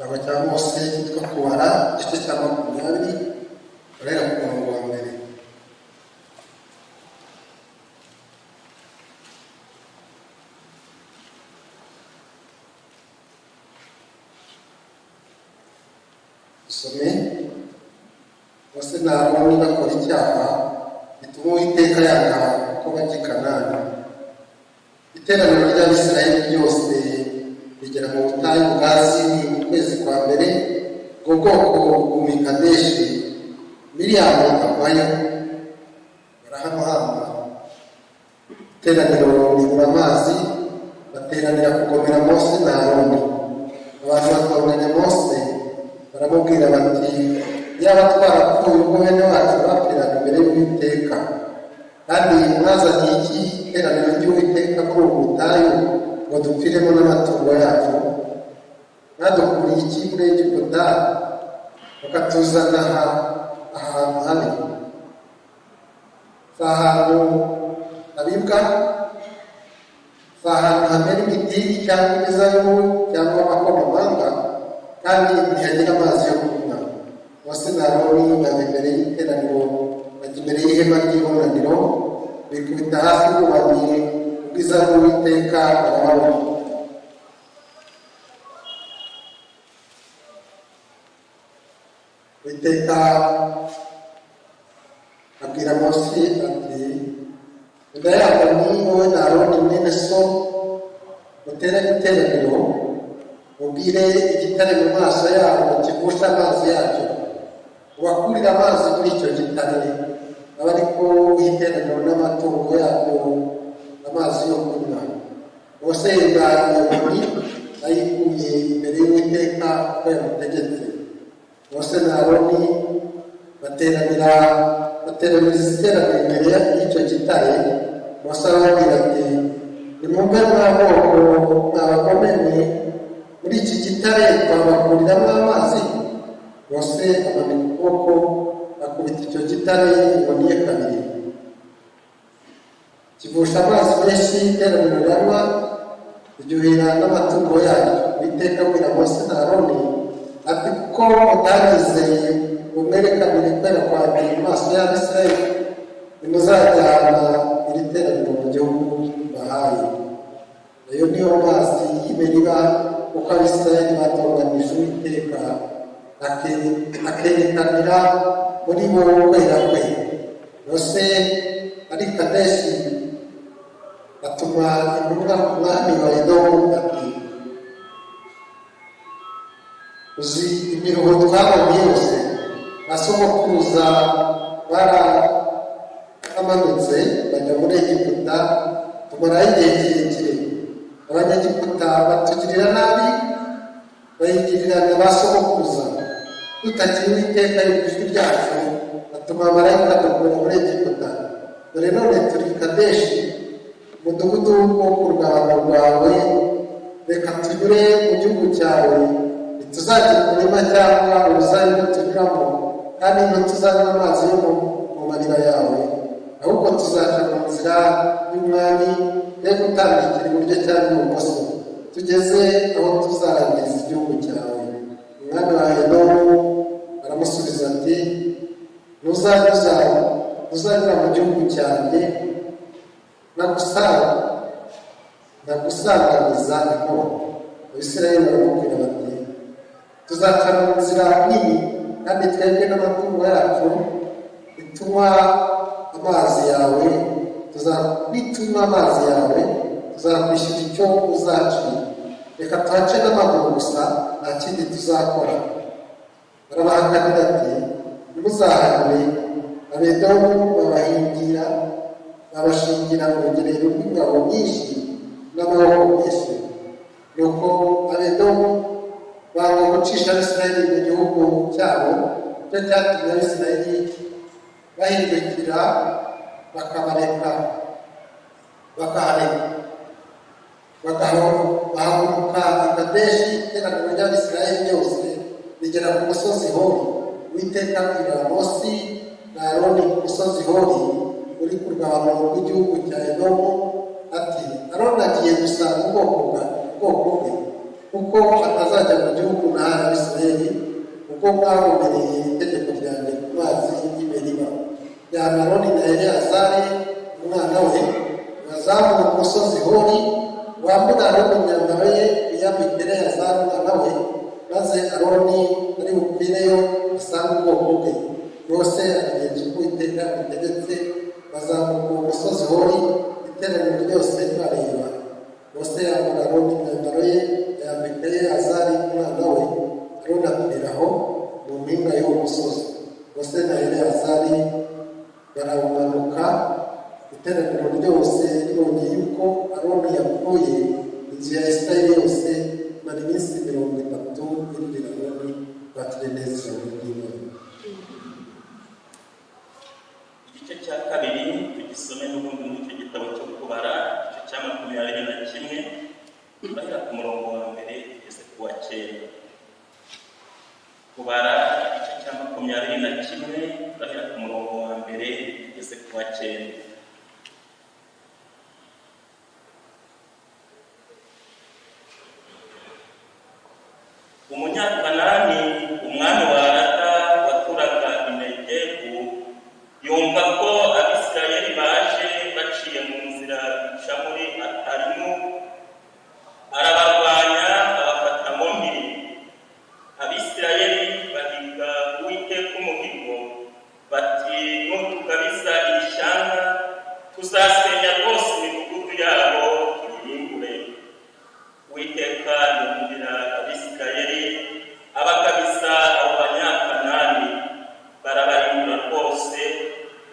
Igitabo cya Mose cyitwa kubara igice cya 20 urera ku murongo wa mbere. Dusome. Mose na Aroni bakora icyaha bituma Uwiteka yanga ko bajya i Kanani. Iteraniro ry'Abisirayeli ryose rigera mu butayu bwa Zini mu kwezi kwa mbere, ubwo bwoko bw'umi Kadeshi. Miriyamu avayo barahamuhamba. Iteraniro ribura amazi, bateranira kugomera Mose na Aroni. Abantu batonganya Mose baramubwira bati, yaba twarapfuye ubwo bene wacu bapfiraga imbere y'Uwiteka, kandi mwazaniye iki iteraniro ry'Uwiteka muri ubu butayu ngo dupfiremo n'amatungo yacu? Mwadukuriye iki muri Egiputa bakatuzana ahantu habi? Si ahantu habibwa, si ahantu hamera imidiri cyangwa imizabibu cyangwa amakomamanga, kandi ntihagira amazi yo kunywa. Mose na Aroni bajya imbere y'iteraniro, bajya imbere y'ihema ry'ibonaniro, bikubita hasi bubamiye ubwiza bw'Uwiteka barababona. Uwiteka abwira Mose ati, ndayaga ni wowe na Aroni mwene so muterane iteraniro, mubwire igitare mu maso yabo kivusha amazi yacyo, ubakurira amazi muri icyo gitare, aba ariko iteraniro n'amatungo yabyo amazi yo kunywa. Mose yenda iyo nkoni ayikuye imbere y'Uwiteka uko yamutegetse. Mose na Aroni bateraniriza iteraniro imbere y'icyo gitare. Mose arababwira ati, nimwumve mwa bwoko mwabagomeye, muri iki gitare twabakuriramo amazi? Mose amanika ukuboko akubita icyo gitare inkoni ye kabiri, kivusha amazi menshi, iteraniro riranywa ryuhira n'amatungo yaryo. Uwiteka abwira Mose na Aroni ati, kuko mutanyizeye ngo mwerekanire kwera kwanjye mu maso y'Abisirayeli, nimuzajyana iri teraniro mu gihugu bahaye. Ayo niyo mazi y'Imeriba, kuko Abisirayeli batonganije Uwiteka akerekanira muri bo kwera kwe. Mose ari Kadeshi atuma intumwa ku mwami wa Edomu ati, uzi imiruho twabonye yose, na sogokuruza baramanutse bajya muri Egiputa, tumarayo igihe kirekire. Abanyegiputa batugirira nabi, bayigirira na ba sogokuruza. Tutakiri Uwiteka ijwi ryacu, atuma abamarayika dukura muri Egiputa. Dore none turi Kadeshi, umudugudu wo ku rwanda rwawe. Reka tunyure mu gihugu cyawe, ntituzagira umurima cyangwa uruzabibu tunyuramo, kandi ntituzanywa amazi yo mu marira yawe, ahubwo tuzaca mu nzira y'umwami yo gutambikira iburyo cyangwa ibumoso, tugeze aho tuzarangiriza igihugu cyawe. Umwami wa Edomu aramusubiza ati, ntuzanyura mu gihugu cyanjye, nagusanganiza inkota. Abisirayeli baramubwira bati, tuzaca mu nzira nini, kandi twebwe n'amatungo yacu nitunywa amazi yawe tuzakwishyura icyo uzacira. Reka tuhace n'amaguru gusa, nta kindi tuzakora. Barabahakanira ati, ntimuzahanyure. Abedomu babashingira urugerero rw'ingabo nyinshi n'amaboko menshi. Nuko Abedomu banga gucisha Abisirayeli mu gihugu cyabo, cyo cyatumye Abisirayeli bahindukira bakahareka. Bahaguruka i Kadeshi, iteraniro ry'Abisirayeli ryose rigera ku musozi Hori. Uwiteka abwira Mose na Aroni ku musozi Hori uri ku rwanda rw'igihugu cya Edomu ati, Aroni agiye gusanga ubwoko bwe, kuko atazajya mu gihugu nahaye Abisirayeli ubwo mwagomereye itegeko ryanjye ku mazi y'Imeriba. Jyana Aroni na Eleyazari umwana we bazamura umusozi Hori, wambura Aroni imyambaro ye wiyambike Eleyazari umwana we, maze Aroni ari bupfireyo asange ubwoko bwe. Bose abigenza uko Uwiteka abitegetse, bazamuka uwo musozi Hori, iteraniro ryose bareba. Bose yambura Aroni imyambaro ye yambika Eleyazari umwana we, Aroni akuriraho mu mpinga y'uwo musozi. Bose na Eleyazari barawumanuka, iteraniro ryose ribonye yuko Aroni yapfuye, inzu ya Isirayeli yose mara iminsi 30 irurira Aroni batuneneza ijambo ry'Imana. Igice cya kabiri tugisome n'ubundi muri icyo gitabo cyo kubara, igice cya 21 turahera ku murongo wa mbere kugeza ku wa 9. Kubara igice cya 21 turahera ku murongo wa mbere kugeza ku wa 9. Umunyakanani umwami wa Arada waturaga i Negebu yumva ko Abisirayeli baje baciye mu nzira ica muri Iteraniro, arabarwanya abafata mu mpiri. Abisirayeli bahiga Uwiteka umuhigo bati, nutugabiza iri shyanga tuzasenya rwose imidugudu yabo tuyirimbure. Uwiteka yumvira Abisirayeli abagabiza abo banyakanani, barabarimbura rwose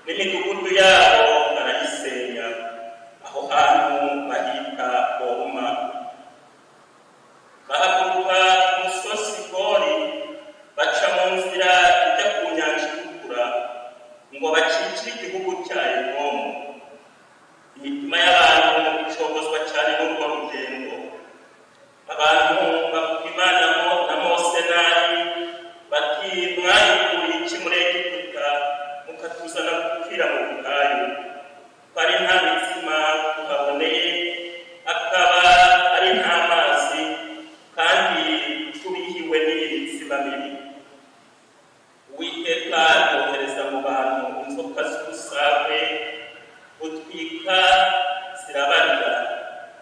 n'imidugudu yabo barayisenya. Aho hantu bahita Horuma. Bahaguruka ku musozi Hori, baca mu nzira ijya ku nyanja itukura ngo bacikire igihugu cya Edomu. Imitima y'abantu icogozwa cyane n'urwo rugendo. Abantu bavuga Imana na Mose nabi bati, mwayikuye iki muri Egiputa mukatuzana gupfira mu butayu? Twari nta mitsima tuhaboneye, akaba ari nta mazi, kandi tubihiwe n'iyi mitsima mibi. Uwiteka yohereza mu bantu inzoka z'umusave, utwika zirabarya.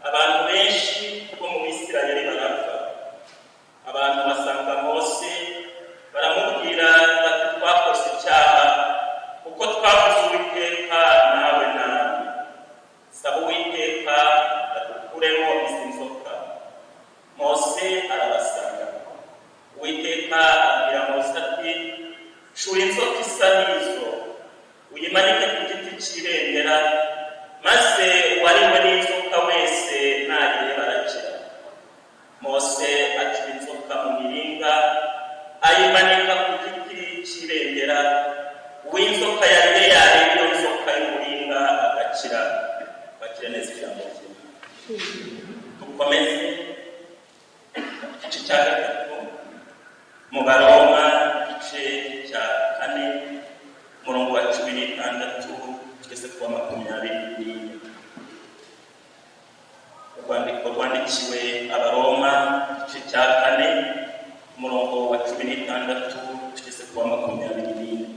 Abantu benshi bo mu Bisirayeli barapfa. Abantu basanga Mose baramubwira bati, twakoze icyaha kuko twavuze Uwiteka nawe nabi. Saba Uwiteka adukuremo izi nzoka. Mose arabasanga. Uwiteka abwira Mose ati, shura inzoka isa n'izo, uyimanike ku giti cy'ibendera, maze uwariwe n'inzoka wese nareba arakira. Mose acura inzoka mu miringa, ayimanika ku giti cy'ibendera. Uw'inzoka yariye yareba iyo nzoka y'umuringa agakira. Bakira neza ijambo ry'Imana. Dukomeze igice cya 3 mu Baroma, igice cya 4 umurongo wa 16 kugeza ku wa 24. Urwandiko rwandikiwe Abaroma, igice cya 4 umurongo wa 16 kugeza ku wa 24.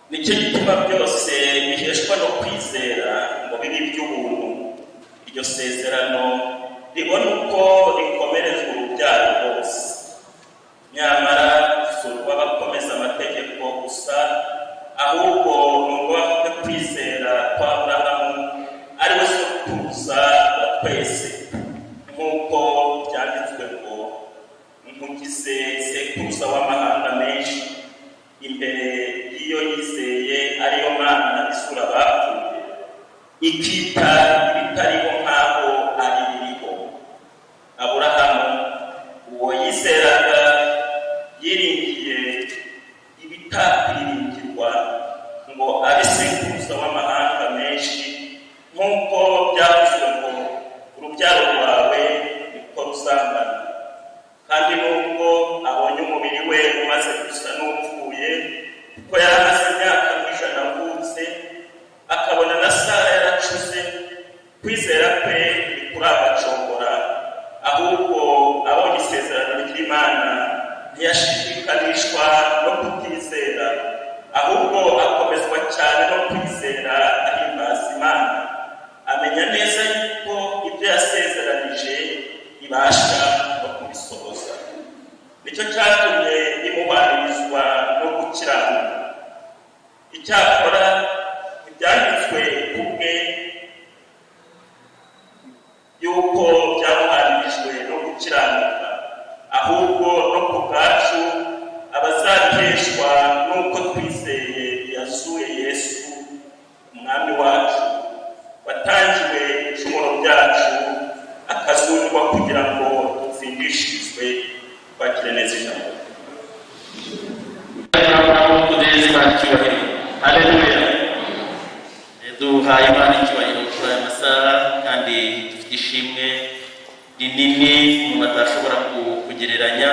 Nicyo gituma byose biheshwa no kwizera ngo bibe iby'ubuntu. Iryo sezerano ribona uko rikomerezwa urubyaro rwose. Nyamara si urw'abakomeza amategeko gusa, ahubwo ni urw'abafite kwizera kwa Aburahamu, ari we sokuruza wa twese. Nk'uko byanditswe ngo, nkugize sekuruza w'amahanga menshi, imbere y'iyo yizeye ariyo Mana isura abapfuye, ikita ibitariho nk'aho ari biriho. Aburahamu uwo yizeraga yiringiye ibitakwiringirwa ngo abe sekuruza w'amahanga kwizera kwe ntikuragacogora, ahubwo abonye isezerano ry'Imana ntiyashidikanishwa no kutizera, ahubwo akomezwa cyane no kwizera ahimbaza Imana, amenya neza yuko ibyo yasezeranije ibasha no kubisohoza. Nicyo cyatumye imuhwanirizwa no gukiranuka. Icyakora ibyanditswe kubwe yuko byamuhanirijwe no gukiranuka, ahubwo no ku bwacu abazabiheshwa n'uko twizeye yazuye Yesu umwami wacu, watangiwe ibicumuro byacu akazurwa kugira ngo dutsindishirizwe. Twakire neza ijambo. Haleluya. Duhaye Imana icyubahiro kuri aya masaha, kandi dufite ishimwe rinini umuntu atashobora kugereranya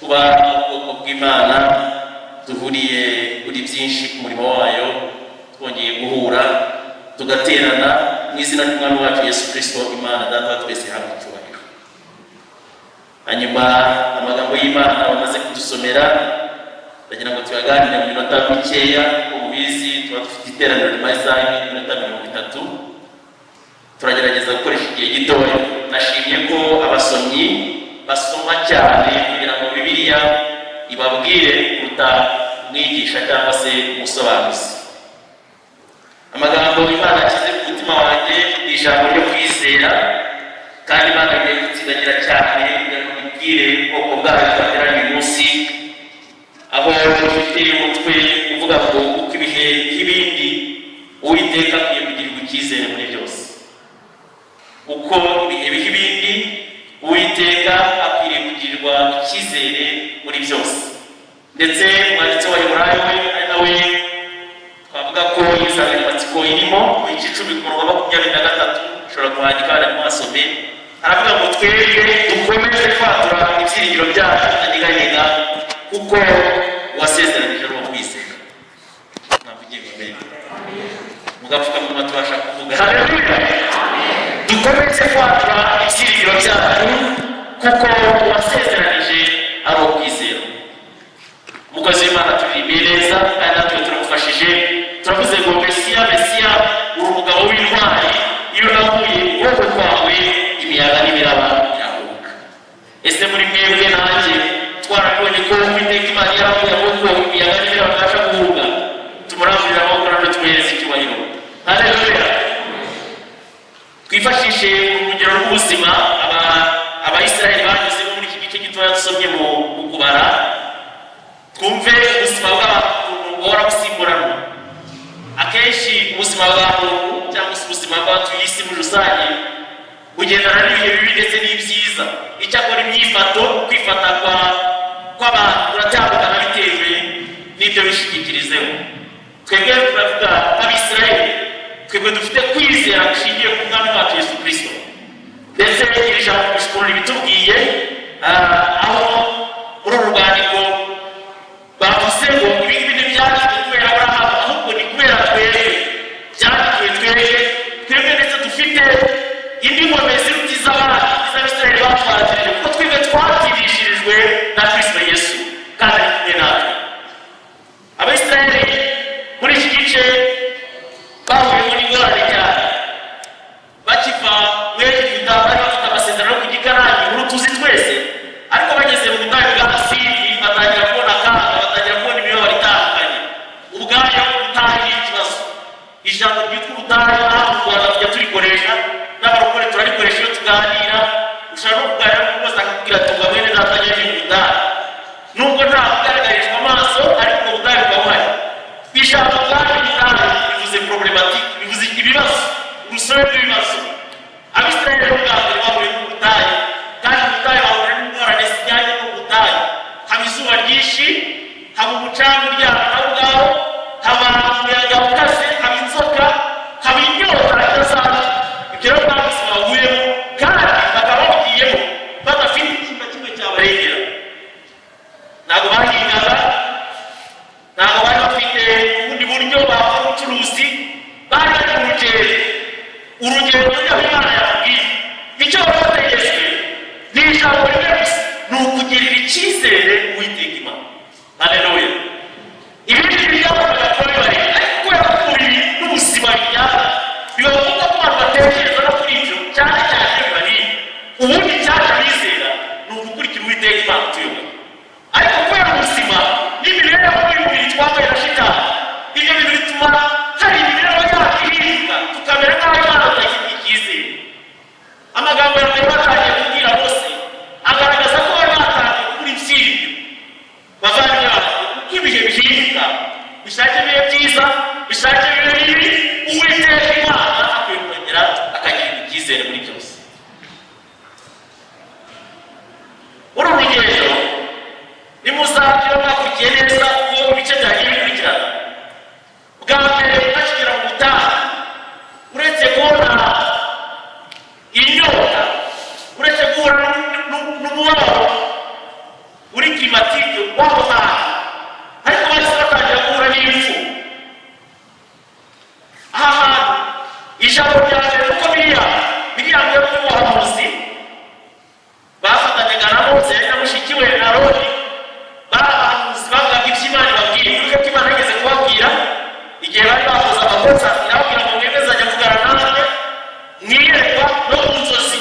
kuba ubwoko bw'Imana duhuriye kuri byinshi ku murimo wayo, twongeye guhura tugaterana mu izina ry'Umwami wacu Yesu Kristo, Imana Data twese hamwe icyubahiro. Hanyuma amagambo y'Imana bamaze kudusomera, ndagira ngo tuyaganire mu minota mikeya. Ubizi tuba dufite iteraniro rimaze iminota 30, turagerageza gukoresha igihe gitoya. Nashimye ko abasomyi basoma cyane kugira ngo Bibiliya ibabwire kuruta mwigisha cyangwa se umusobanuzi. Amagambo Imana ashyize ku mutima wanjye ni ijambo ryo kwizera, kandi Imana igiye gutsindagira cyane kugira ngo ibwire ubwoko bwayo twateraniye uyu munsi, aho dufite umutwe uvuga ngo uko ibihe nk'ibindi Uwiteka akwiye kugirirwa icyizere muri byose. Uko ibihe biha ibindi Uwiteka akwiriye kugirirwa icyizere muri byose. Ndetse umwanditsi wa Heburayo we ari nawe twavuga ko insanganyamatsiko irimo mu gice 10:23, ushobora kuhandika hano mwasome, aravuga ngo twebwe dukomeze kwatura ibyiringiro byacu tutanyeganyega, kuko wasezeranije no kwizera. Navugiye mbere mugapfuka mu matubasha kuvuga. Haleluya. Dukomeze kwatura ibyiringiro byacu, kuko wasezeranije ari kwizera. Umukozi w'Imana turirimbiye neza, kandi natwe turamufashije. Turavuze ngo Mesiya, Mesiya, uri umugabo w'intwari, iyo navuye ukuboko kwawe imiyaga n'imiraba birahubuka. Ese muri mwebwe nanjye twarabonye ko Uwiteka Imana yaravuye ko imiyaga n'imiraba bibasha guhubuka? Tumurangurire amaboko natwe tumuhereze icyubahiro. Haleluya. Twifashishe urugero rw'ubuzima Abayisiraheli banyuzemo muri iki gice gitoya dusomye mu kubara, twumve ubuzima bw'abantu buhora busimburanwa. Akenshi ubuzima bw'abantu cyangwa se ubuzima bw'abatuye isi muri rusange bugendana n'ibihe bibi ndetse n'ibyiza. Icyakora imyifato, kwifata kw'abantu kuratandukana bitewe n'ibyo bishingikirizeho. Twebwe turavuga Abisiraheli, twebwe dufite kwizera gushingiye ku Mwami wacu Yesu Kristo. Ndetse iri jambo bishobora bitubwiye aho muri uru rwandiko bavuze ngo ibingibi ntibyanditswe kubera Aburahamu, ahubwo ni kubera twebwe. Byanditswe twebwe ndetse dufite indi nkomezi z'abandi z'Abisiraheli batwakirije, kuko twebwe twatirishirijwe na Kristo Yesu kandi ari kumwe natwe. Abisiraheli muri iki gice bahuye n'ingorane cyane. Bakiva mu Egiputa bari bafite amasezerano yo kugikarani, inkuru tuzi twese, ariko bageze mu butayu bwa Asiri batangira kubona akaga, batangira kubona imibabaro itandukanye. Ubwayo ubutayu ni ikibazo. Ijambo ryitwa ubutayu ntabwo u Rwanda tujya turikoresha, n'abarokore turarikoresha iyo tuganira. Ushobora no kuganira n'umukozi akakubwira ati ngo mwene data ajya mu butayu, nubwo nta kugaragarizwa amaso, ariko ubwo butayu buba buhari. Ijambo ubwayo bivuze problematike, bivuze ibibazo, urusobe rw'ibibazo. Abisiraheli bo bwa mbere bahuye n'ubutayu, kandi ubutayu bahura n'ingorane zijyanye n'ubutayu. Haba izuba ryinshi, haba umucanga uryana na bwaho, haba umuyaga ukaze, haba inzoka, haba inyota idasanzwe. Ibyo rero nta buzima bahuyemo, kandi bakaba babugiyemo badafite ikintu na kimwe cyabarengera. Ntabwo bahingaga, ntabwo bari bafite ubundi buryo bakora ubucuruzi, bari bari mu rugendo. urugendo rw'aho Imana yabwiye icyo baba bategerejwe ni ijambo rimwe gusa, ni ukugirira icyizere Uwiteka Imana. Haleluya. Ibindi byabona ko bibari, ariko kubera ko umubiri n'ubuzima bijyana, biba ngombwa ko abantu batekereza no kuri ibyo cyane cyane bibari. Ubundi cyaje bizera ni ugukurikira Uwiteka Imana tuyobora. Ariko kubera ubuzima n'imibereho y'umubiri twambaye na shitani, ibyo bintu bituma hari imibereho yacu ihinduka tukamera nk'aho Imana atagifite icyizere. Amagambo ya mbere batangiye kubwira Mose agaragaza ko bari batangiye kugura ibyiringiro. Bavandimwe bacu, uko ibihe bihinduka, bishake bibe byiza, bishake bibe bibi, Uwiteka Imana akwiye kongera akagirira icyizere muri byose. Uru rugendo nimuzabyo mwakurikiye neza uwo ibice byagiye bikurikirana. Bwa mbere bakigera mu butayu, uretse kubona inyota, uretse guhura n'umubabaro uri klimatike w'aho hantu, ariko bahise batangira guhura n'impfu. Aha hantu ijambo rya mbere uko biriya mbere by'ubuhanuzi bafatanyaga na Mose na mushiki we Aroni, bahanuzi bavugaga iby'Imana ibabwiye. Kuko Imana yigeze kubabwira igihe bari bakoze amakosa, irababwira ngo mwebwe nzajya mvugana namwe mwiyerekwa no mu nzozi,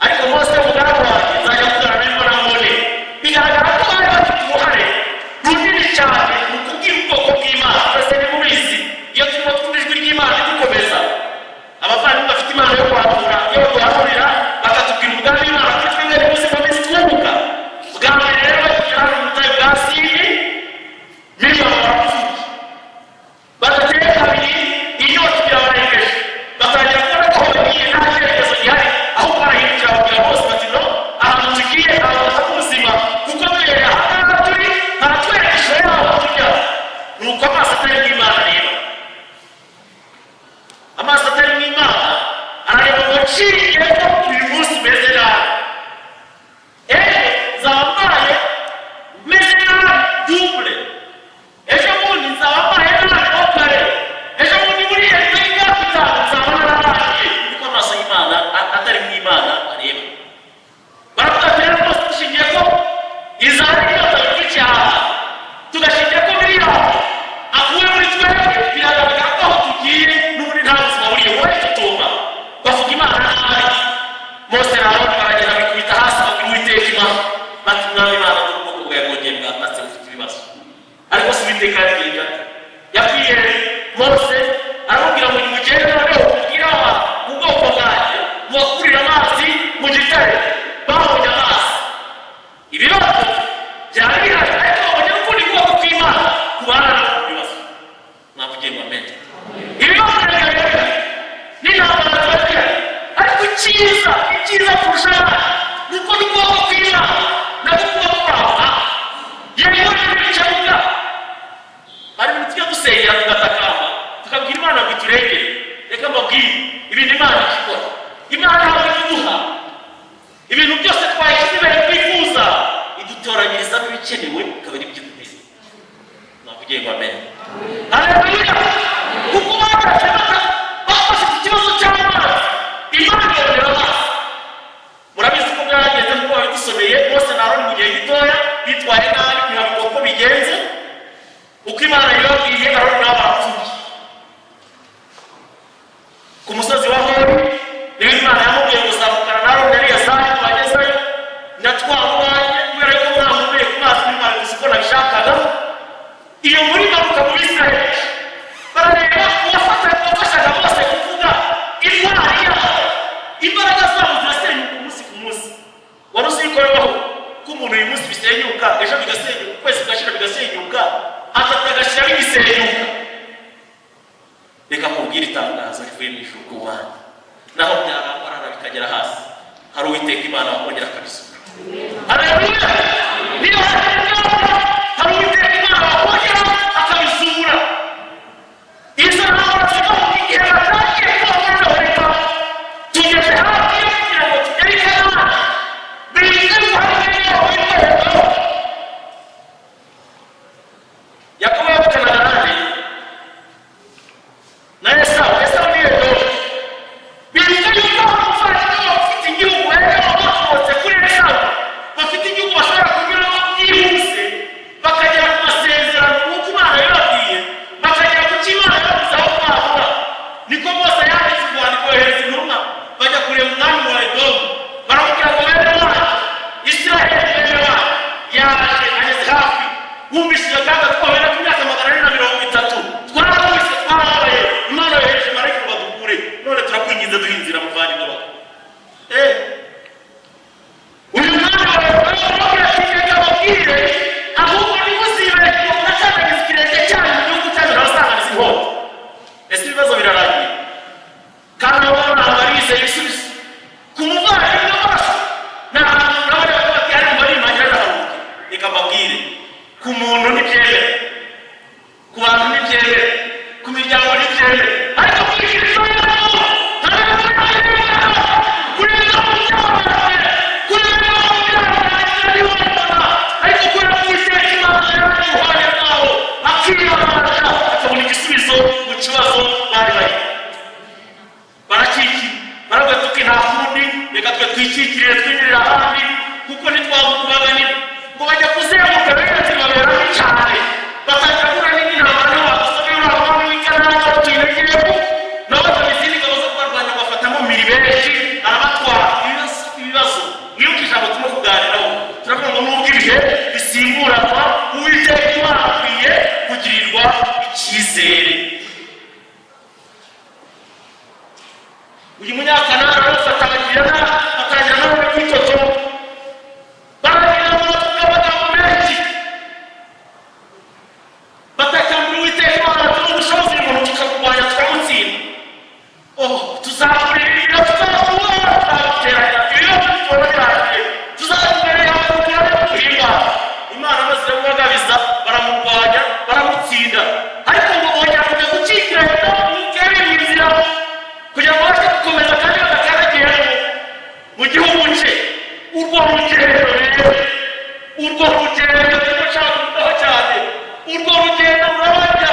ariko Mose umugaragu wanjye nzajya mvugana nawe na mbone. Bigaragara ko bari bafite uruhare runini cyane mu kubwira ubwoko bw'Imana. Twese nimubizi, iyo turimo twumva ijwi ry'Imana ridukomeza, abavandimwe bafite Imana yo kuhanura, iyo duhanurira bakatubwira umugambi w'Imana kuri twebwe n'ubuzima bw'isi twunguka. Bwa mbere rero bakigera hano mu butayu bwa Sini, Miriyamu barapfuye, badateye kabiri, inyota irabarengeje, batangira kubona ko bagiye nta cyerekezo gihari, ahubwo barahindukira babwira Mose bati no, ahantu tugiye ahantu ubuzima, kuko mbere ahangaha turi haratwereka ishusho y'aho tujya. Ni uko amaso atari mu Imana rero, amaso atari mu Imana arareba ngo nshingiye ko uyu munsi umeze nabi, nzaba mbaye meze nabi double, ejo bundi nzaba mbaye nabi ho kare, ejo bundi muri iyo myaka itanu nzaba nararangiye. Kuko amaso y'Imana atari mu Imana areba. Baravuga ati rero rwose dushingiye ko izaba inyota y'icyaha, tugashingiye ko biriya akuwe muri twebwe, biragaragara ko aho tugiye n'ubundi nta buzima buriyo, wowe tutumva bavuga Imana nabi. Mose na Aroni baragenda bikubita hasi babwira Uwiteka Imana bati mwami Imana n'ubwoko bwawe bwongeye bwatatse bufite ibibazo. Ariko si Uwiteka yabwiye yabwiye Mose aramubwira ngo nimugende noneho mubwire ubwoko bwanjye mubakurire amazi mu gitare. Babonye amazi, ibibazo byari bihari, ariko babonye n'ukundi bwoko bw'Imana kubana nabo ibibazo. Mwavugiye ngo amen. Ibibazo biragaragara n'intambara ziragira, ariko icyiza kurushaho ni uko n'ubwoko bw'Imana nabwo buba buraha. Yewe n'ibicabuga hari ibintu tujya dusengera tugatakamba tukabwira Imana ngo iturengere. Reka mbabwire ibintu Imana ikikora. Imana ntabwo iduha ibintu byose twashyize imbere twifuza, idutoranyirizamo ibikenewe ikaba ari byo dukwiriye. Mwavugiye ngo amen. Haleluya. Kuko bafashe ikibazo cy'amazi, Imana yongera amazi. Murabizi ko byageze kuko babidusomeye. Mose na Aroni mu gihe gitoya bitwaye nabi, ntibavuga uko bigenze. Uko Imana yababwiye, Aroni nabo barapfuye ku musozi wa Hori. Niba Imana yamubwiye kuzamukana na Aroni yari yasaye bagezeyo, natwara uwanjye kubera ko mwamubwiye ku mazi n'Imana gusa uko nabishakaga. Iyo muri manuka mu Bisirayeli barareba uwafashaga bose kuvuga intwari yabo, imbaraga zabo zirasenyuka umunsi ku munsi. Wari uzi ko bibaho ko umuntu uyu munsi bisenyuka, ejo bigasenyuka, ukwezi kugashira bigasenyuka, atatu agashiramo ibisenyuka. Reka mubwire itangazo rivuye mu ijuru ku bana, naho byarambarana bikagera hasi, hari Uwiteka Imana wakongera akabisuka. Haleluya. Niyo hari Uwiteka Imana wakongera akabisura. Izo ntambara zivaho igihe batangiye kuboneka, tugeze hafi yo kugira ngo tugere i Kanani, bize guhamya yaho y'Imana. Yakobo yavuganaga nande na Esawu. Esawu ni Edomu, twikikirire twinjirira ahandi kuko ntitwamukubaganira ngo bajya kuzenguruka benshi babera cyane batangura n'inama n'abasore b'abana w'ikanama tuyegeyemo nabo babizindi ngabo zo kubarwanya bafata mu miri benshi arabatwara ibibazo niyo ijambo turimo kuganiraho turavuga ngo nubwo ibihe bisimburanwa uwiteka Imana akwiye kugirirwa icyizere. Uyu munyakanana arafata abagirana atangira no kwitoto baragira ngo abagabo benshi batakambira uwiteka Imana ati ubushobozi umuntu tukakurwanya tukamutsinda tuzakurira tuzakurira tuzateranya ibibazo bitoroheye tuzakurira tuzakurira Imana maze kumwagabiza baramurwanya baramutsinda ariko ngo bongera kujya gukikirana n'ubwere inzira kugira ngo bajye gukomeza kandi badakandagira mu gihugu cye urwo rugendo rushaka kudaho cyane urwo rugendo rurabajya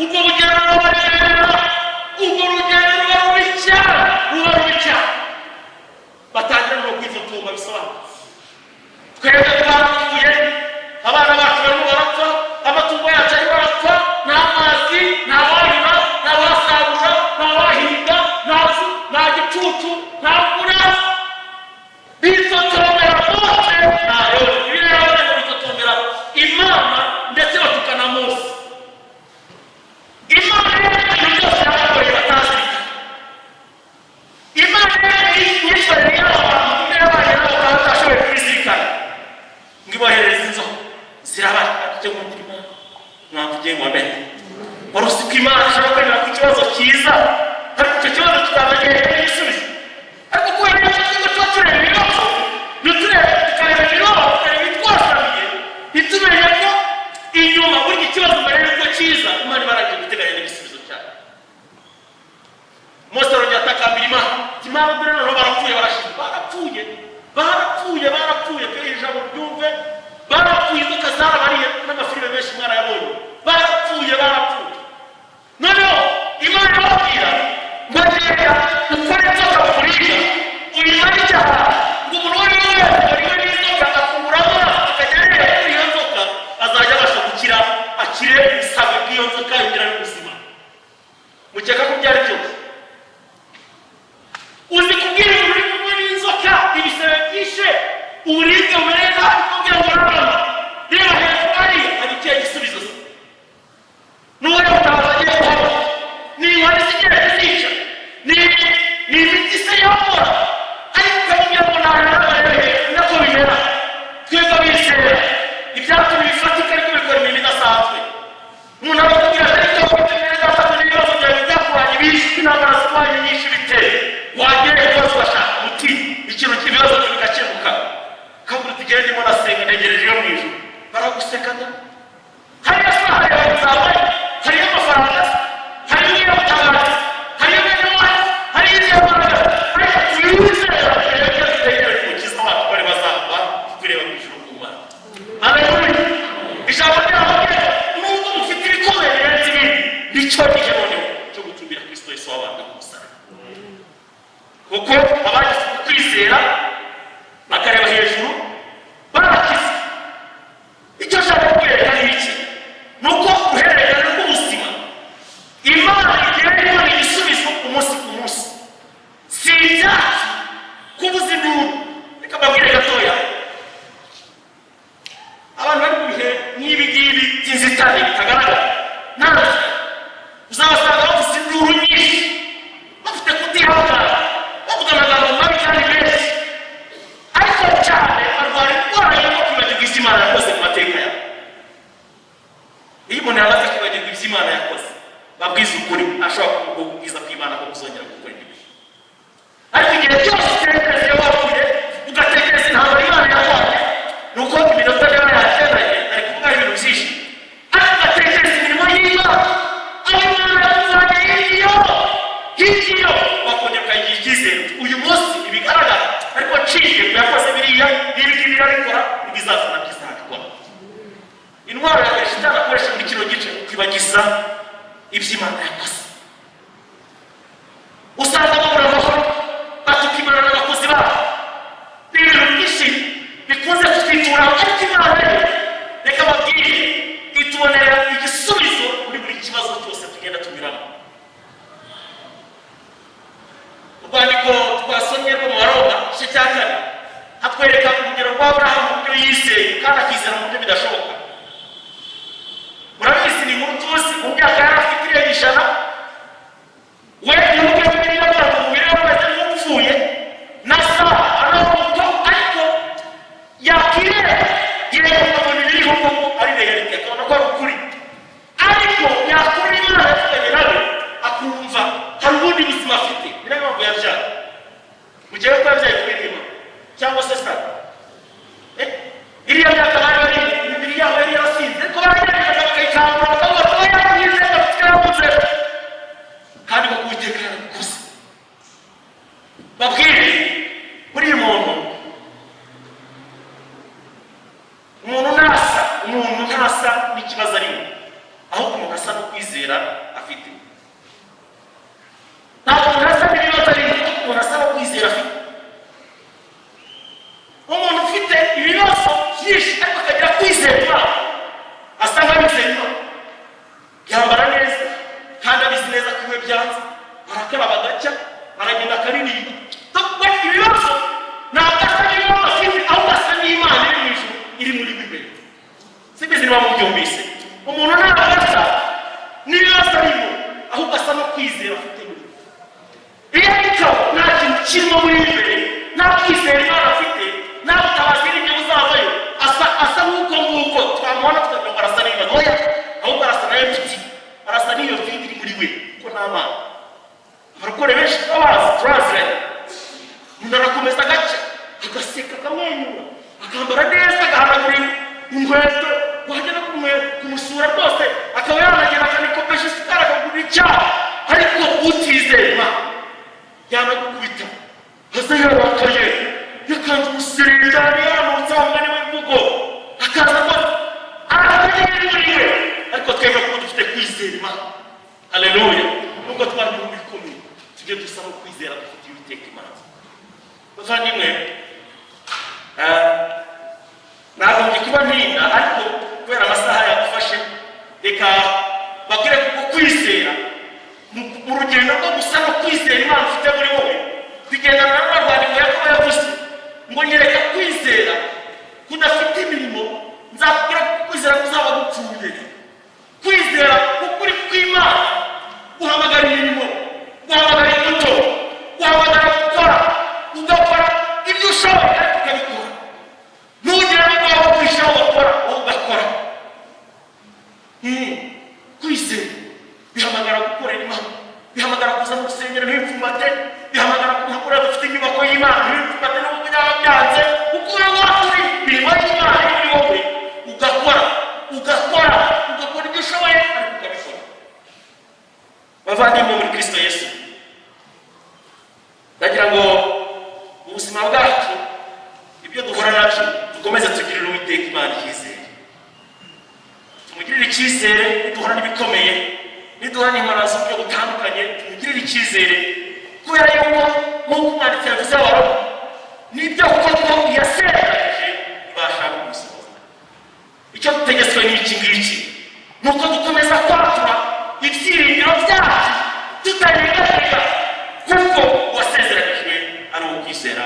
urwo rugendo rurabagenda urwo rugendo ruba rubi cyane batangira no kwifotomba bisobanutse twebwe twapfuye abana bacu barimo barapfa amatungo yacu arimo arapfa nta mazi nta wahira nta wasarura nta wahinga nta gicucu nta mvura bifotomera bose ntayo ibireba bifotomera Imana ndetse batukana Mose Imana ibintu byose yabakoreye batazirika Imana imyitwarire y'abantu imbere y'abana nabo batashoboye kubizirikana ngo iboherereze inzoka zirabara ati ngo ndimo mwavugiye ngo mbere wari uzi ko Imana ishobora kwemera ku kibazo cyiza ariko icyo kibazo kitabagiye n'igisubizo ariko kubera yuko tuba tureba ibibazo tureba ibibazo tukareba ibitwasamiye ntitumenye ko inyuma buri ikibazo mbere y'uko cyiza Imana ibaragiye guteganya n'igisubizo cyayo. Mose arongera atakambira Imana Imana mbere noneho barapfuye barashize barapfuye pe ijambo ryumve barapfuye inzoka zarabariye n'amafilime menshi Imana yabonye barapfuye noneho Imana irababwira ngo genda ukore inzoka kuriya uyimare icyaha ngo umuntu wari wese wariwe n'inzoka agakuramo akajya areba kuri iyo nzoka azajya abasha gukira akire ibisabwe by'iyo nzoka yongera n'ubuzima. Mukeka ko byari byose uzi kubwira umuntu uri kumwe n'inzoka ibisebe byishe uburibwe bumereye nabi kugira ngo ararama reba hejuru hariya hari ikihe gisubizo se n'uwo yawutabaza agiye kuhaba ni inkoni zigiye kuzica ni imiti se yawukora ariko ukamubwira ngo ntaharabare nako bimera twebwe abizera ibyatumye bifatika ariko bikora imirimo idasanzwe umuntu arakubwira ariko imirimo idasanzwe n'ibibazo byawe byakuranye ibishi intambara zirwanye nyinshi biteye wagera ibibazo ugashaka umuti ikintu cy'ibibazo bigakemuka kabura tugende ndimo nasenga ntegereje iyo mu ijuru baragusekana hariyo saha yawe zabaye hariyo amafaranga hariyo iy'abutabazi hariyo bene hariyo iby'abana ariko tuyizera twebwe dutegereje umukiza wacu bari bazava tureba mu ijuru ku Mana. Haleluya. Ijambo ryaho nubwo mufite ibikomeye birenze ibindi nicyo gihe noneho cyo gutumbira Kristo Yesu wabambwe ku musaraba kuko abagize kwizera bakareba hejuru barakize. Icyo nshaka kwereka ni iki ni uko uhererekana rw'ubuzima Imana igenda ibona igisubizo umunsi ku munsi si ibyacu kubuza induru. Reka mbabwire gatoya abantu bari mu bihe nk'ibi ngibi by'inzitane bitagaragara nawe uzabasanga bafite induru nyinshi bafite kutihangana bavuga amagambo mabi kandi menshi ariko cyane barwara indwara yo kwibagirwa ibyo Imana yakoze mu mateka yabo. Iyo umuntu yamaze kwibagirwa ibyo Imana yakoze babwiza ukuri ashobora kubwiza ko Imana ko kuzongera gukora ibintu ariko igihe cyose utekereza wapfuye ugatekereza intambara Imana yarwanye ni uko iminota yawe yateranye ari kuvuga ibintu byinshi ariko ugatekereza imirimo y'Imana aho Imana yakuzanye hirya wakongera ukagira icyizere uyu munsi ibigaragara ariko nshingiye ku yakoze biriya n'ibindi birabikora ntibizazana byizabikora. Intwaro ya Shitani akoresha muri kino gice kwibagiza ibyo Imana yakoze. Usanga babura amahoro batuka Imana n'abakozi babo urwandiko twasomye rwo mu Baroma igice cya 4 hatwereka urugero rwa Abrahamu uburyo yizeye kandi akizera mu buryo bidashoboka. Murabizi ni inkuru tuzi mu myaka yari afite 100 we n'ubwo yari yabaye mu birere wese n'upfuye na Sara anamuto ariko yakire yego ngo biriho ngo ari reality akabona ko ari ukuri, ariko yakuri Imana yafitanye nawe akumva hari ubundi buzima afite. Niyo mpamvu yabyara mugiye ko yabyaye kuri Imana cyangwa se Sara iriya myaka bari bari imibiri yabo yari yarasinze ko baragerageje bakayikangura bakavuga ko yayize bafite kandi bakubiteka gusa babwire muri umuntu ntasa n'ikibazo arimo, ahubwo umuntu asa no kwizera afite. Ntabwo umuntu asa n'ibibazo arimo, umuntu asa no kwizera afite. Umuntu ufite ibibazo byinshi ariko akagira kwizera asa nk'abizera Imana, yambara neza kandi abizi neza ko iwe byanze, arakaraba agacya aragenda akaririmba. Ibibazo ntabwo asa n'ibibazo afite, ahubwo asa n'Imana iri mu ijuru iri muri Bibiliya. Sibizi niba mubyumvise, umuntu ntabwo asa n'ibibazo arimo, ahubwo asa no kwizera afite. Iyo ariko nta kintu kirimo muri imbere, nta kwizera Imana afite, nta butabazi n'ibyo buzavayo, asa nk'uko twamubona tukagira ngo arasa n'ibibazo. Oya, ahubwo arasa nayo mfite, arasa n'iyo mfite iri muri we kuko nta Mana. Abarokore benshi babazi turaziranye, umuntu arakomeza agaca agaseka akamwenyura akambara neza agahanagura inkweto wagera kumusura rwose akaba yanagera akanikopesha isukari akagura icyaha, ariko utizera Imana yanagukubita asa yarakaye yakanze umusirikare yaramutse wangane w'imvugo akaza ko arakagera muri we, ariko twebwe kuko dufite kwizera Imana. Haleluya! Nubwo twari mu bikomeye tujye dusaba kwizera dufite Uwiteka Imana. Bavandimwe, nagombye kuba ntinda ariko kubera amasaha yagufashe reka babwire kuko kwizera mu rugendo rwo gusa no kwizera Imana ufite muri wowe bigendana n'urwandiko Yakobo yavuze ngo nyereka kwizera kudafite imirimo, nzakubwira ko kwizera kuzaba gupfuye. Kwizera kukuri kw'Imana guhamagara imirimo, guhamagara imbuto, guhamagara gukora, ugakora ibyo ushoboye ariko ukabikora. Ntugire n'ubwoba kwishaho ugakora wowe ugakora. Kwizera bihamagara gukorera Imana, bihamagara kuza mu rusengero ntibipfumbate, bihamagara kuhakora dufite inyubako y'Imana ntibipfumbate n'ubwo byaba byanze, kuko uri wakora imirimo y'Imana iri muri wowe ugakora ibyo ushoboye ariko ukabikora. Bavandimwe muri Kristo Yesu, ndagira ngo ubuzima bwacu ibyo duhora nabyo dukomeze tugirire Uwiteka Imana icyizere, tumugirire icyizere niduhura n'ibikomeye, niduhura n'impanuka z'uburyo butandukanye, tumugirire icyizere kubera yuko nk'uko umwanditsi yavuze Abaroma n'ibyo kuko yasezeranije ibasha kumusohoza. Icyo dutegetswe ni iki ngiki, ni uko dukomeza kwatura ibyiringiro byacu tutarenganya kuko wasezeranijwe ari uwo kwizera.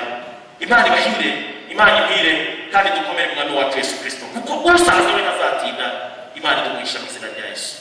Imana ibahire, Imana ibwire kandi dukomere mu mwami wacu Yesu Kristo kuko usaza we ntazatinda. Imana idumugisha mu izina rya Yesu.